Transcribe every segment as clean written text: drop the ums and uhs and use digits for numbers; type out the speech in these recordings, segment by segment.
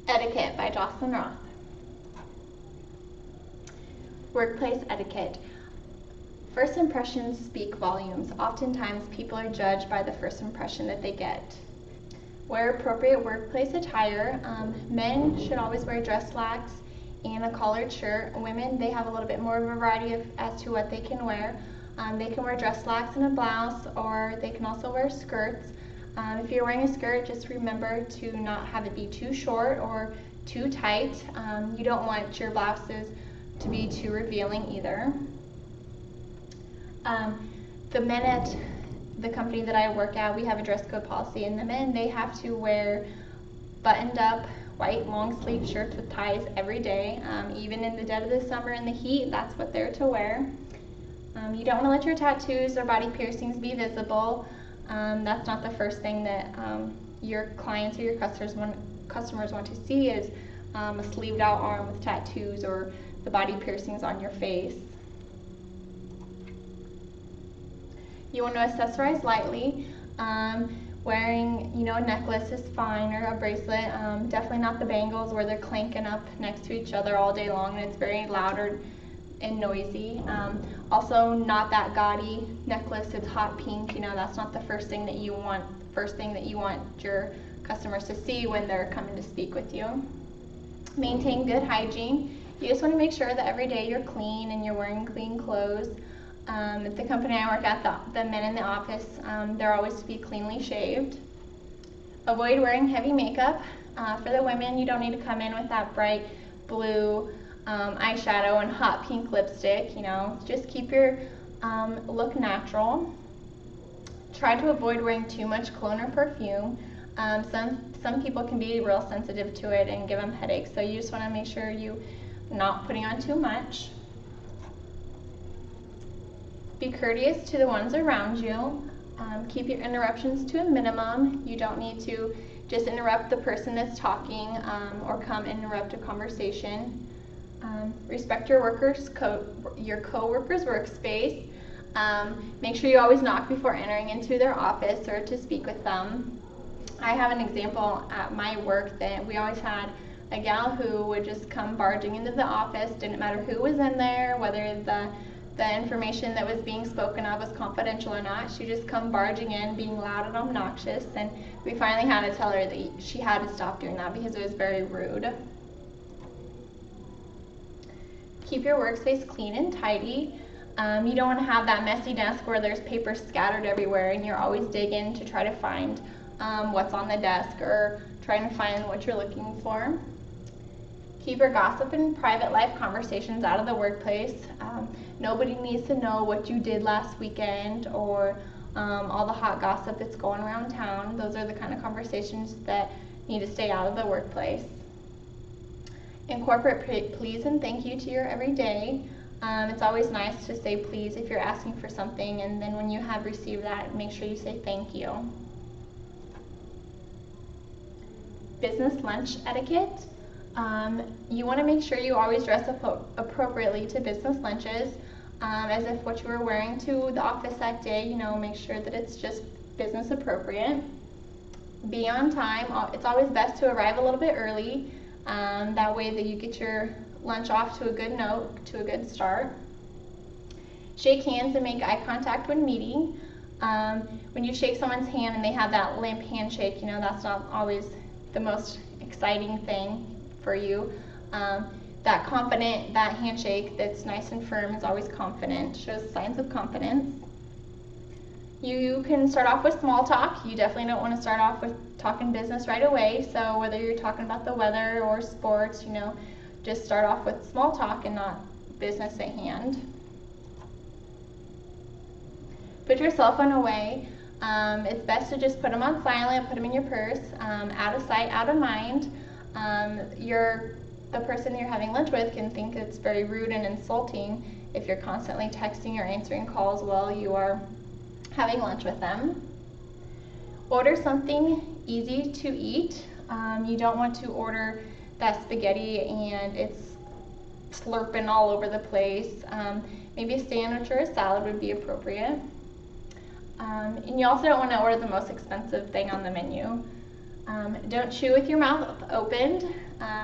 Etiquette by Joslynn Roth. Workplace etiquette. First impressions speak volumes. Oftentimes, people are judged by the first impression that they get. Wear appropriate workplace attire. Men should always wear dress slacks and a collared shirt. Women, they have a little bit more of a variety as to what they can wear. They can wear dress slacks and a blouse, or they can also wear skirts. If you're wearing a skirt, just remember to not have it be too short or too tight. You don't want your blouses to be too revealing either. The men at the company that I work at, we have a dress code policy, and the men, they have to wear buttoned up white long sleeve shirts with ties every day. Even in the dead of the summer in the heat, that's what they're to wear. You don't want to let your tattoos or body piercings be visible. That's not the first thing that your clients or your customers want to see is a sleeved out arm with tattoos or the body piercings on your face. You want to accessorize lightly. Wearing, a necklace is fine, or a bracelet. Definitely not the bangles where they're clanking up next to each other all day long and it's very loud and noisy. Also, not that gaudy necklace. It's hot pink. That's not the first thing that you want. Your customers to see when they're coming to speak with you. Maintain good hygiene. You just want to make sure that every day you're clean and you're wearing clean clothes. At the company I work at, the men in the office, they're always to be cleanly shaved. Avoid wearing heavy makeup. For the women, you don't need to come in with that bright blue eyeshadow and hot pink lipstick. Just keep your look natural. Try to avoid wearing too much cologne or perfume. Some people can be real sensitive to it and give them headaches, so you just want to make sure you're not putting on too much. Be courteous to the ones around you. Keep your interruptions to a minimum. You don't need to just interrupt the person that's talking or come interrupt a conversation. Respect your co-workers' workspace. Make sure you always knock before entering into their office or to speak with them. I have an example at my work that we always had a gal who would just come barging into the office. Didn't matter who was in there, whether the information that was being spoken of was confidential or not. She just come barging in, being loud and obnoxious, and we finally had to tell her that she had to stop doing that because it was very rude. Keep your workspace clean and tidy. You don't want to have that messy desk where there's paper scattered everywhere and you're always digging to try to find what's on the desk or trying to find what you're looking for. Keep your gossip and private life conversations out of the workplace. Nobody needs to know what you did last weekend or all the hot gossip that's going around town. Those are the kind of conversations that need to stay out of the workplace. Incorporate please and thank you to your everyday. It's always nice to say please if you're asking for something, and then when you have received that, make sure you say thank you. Business lunch etiquette. You want to make sure you always dress appropriately to business lunches, as if what you were wearing to the office that day. Make sure that it's just business appropriate. Be on time. It's always best to arrive a little bit early. That way that you get your lunch off to a good note, to a good start. Shake hands and make eye contact when meeting. When you shake someone's hand and they have that limp handshake, that's not always the most exciting thing for you. That handshake that's nice and firm is always confident, shows signs of confidence. You can start off with small talk. You definitely don't want to start off with talking business right away. So whether you're talking about the weather or sports, just start off with small talk and not business at hand. Put your cell phone away. It's best to just put them on silent, put them in your purse, out of sight, out of mind. The person you're having lunch with can think it's very rude and insulting if you're constantly texting or answering calls while you are having lunch with them. Order something easy to eat. You don't want to order that spaghetti and it's slurping all over the place. Maybe a sandwich or a salad would be appropriate. And you also don't want to order the most expensive thing on the menu. Don't chew with your mouth opened.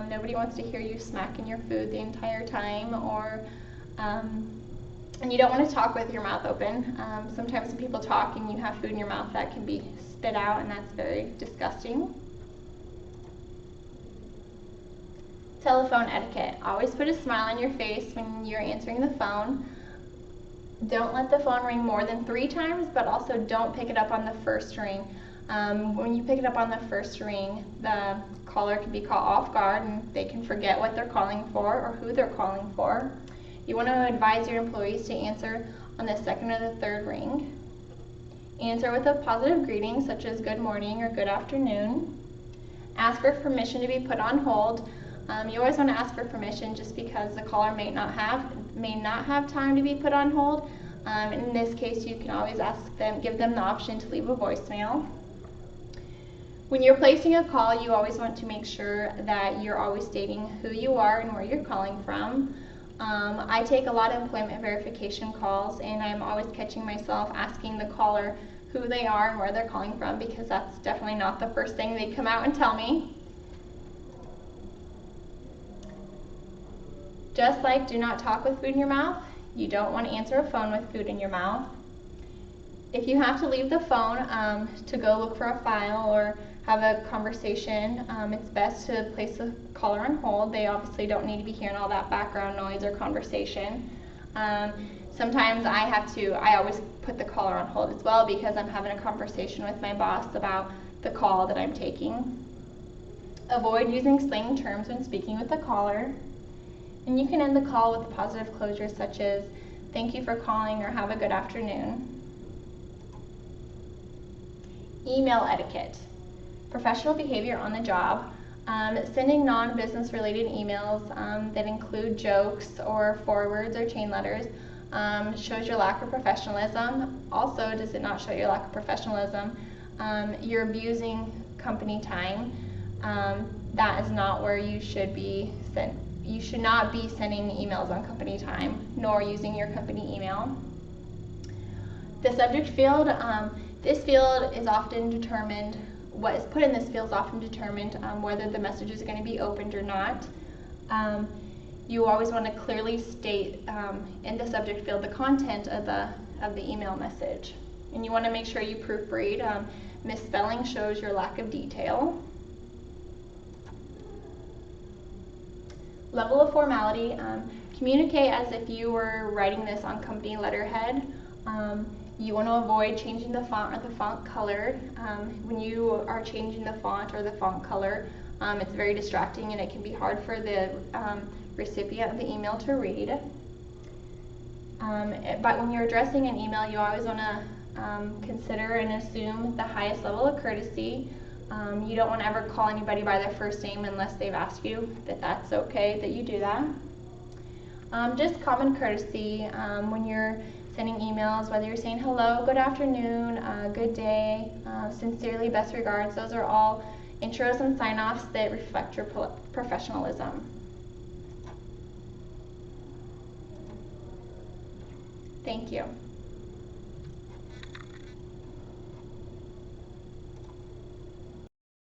Nobody wants to hear you smacking your food the entire time, and you don't want to talk with your mouth open. Sometimes when people talk and you have food in your mouth, that can be spit out, and that's very disgusting. Telephone etiquette. Always put a smile on your face when you're answering the phone. Don't let the phone ring more than 3 times, but also don't pick it up on the first ring. When you pick it up on the first ring, the caller can be caught off guard and they can forget what they're calling for or who they're calling for. You want to advise your employees to answer on the second or the third ring. Answer with a positive greeting such as good morning or good afternoon. Ask for permission to be put on hold. You always want to ask for permission just because the caller may not have time to be put on hold. In this case, you can always give them the option to leave a voicemail. When you're placing a call, you always want to make sure that you're always stating who you are and where you're calling from. I take a lot of employment verification calls, and I'm always catching myself asking the caller who they are and where they're calling from, because that's definitely not the first thing they come out and tell me. Just like do not talk with food in your mouth, you don't want to answer a phone with food in your mouth. If you have to leave the phone to go look for a file or have a conversation, it's best to place the caller on hold. They obviously don't need to be hearing all that background noise or conversation. Sometimes I always put the caller on hold as well because I'm having a conversation with my boss about the call that I'm taking. Avoid using slang terms when speaking with the caller. And you can end the call with a positive closure such as, thank you for calling or have a good afternoon. Email etiquette. Professional behavior on the job. Sending non-business related emails that include jokes or forwards or chain letters shows your lack of professionalism. Also, does it not show your lack of professionalism? You're abusing company time. That is not where you should be sent. You should not be sending emails on company time, nor using your company email. The subject field, this field is often determined, what is put in this field is often determined whether the message is going to be opened or not. You always want to clearly state in the subject field the content of the email message. And you want to make sure you proofread. Misspelling shows your lack of detail. Level of formality, communicate as if you were writing this on company letterhead. You want to avoid changing the font or the font color. When you are changing the font or the font color, it's very distracting and it can be hard for the recipient of the email to read. But when you're addressing an email, you always want to consider and assume the highest level of courtesy. You don't want to ever call anybody by their first name unless they've asked you that that's okay that you do that. Just common courtesy when you're sending emails, whether you're saying hello, good afternoon, good day, sincerely, best regards, those are all intros and sign-offs that reflect your professionalism. Thank you.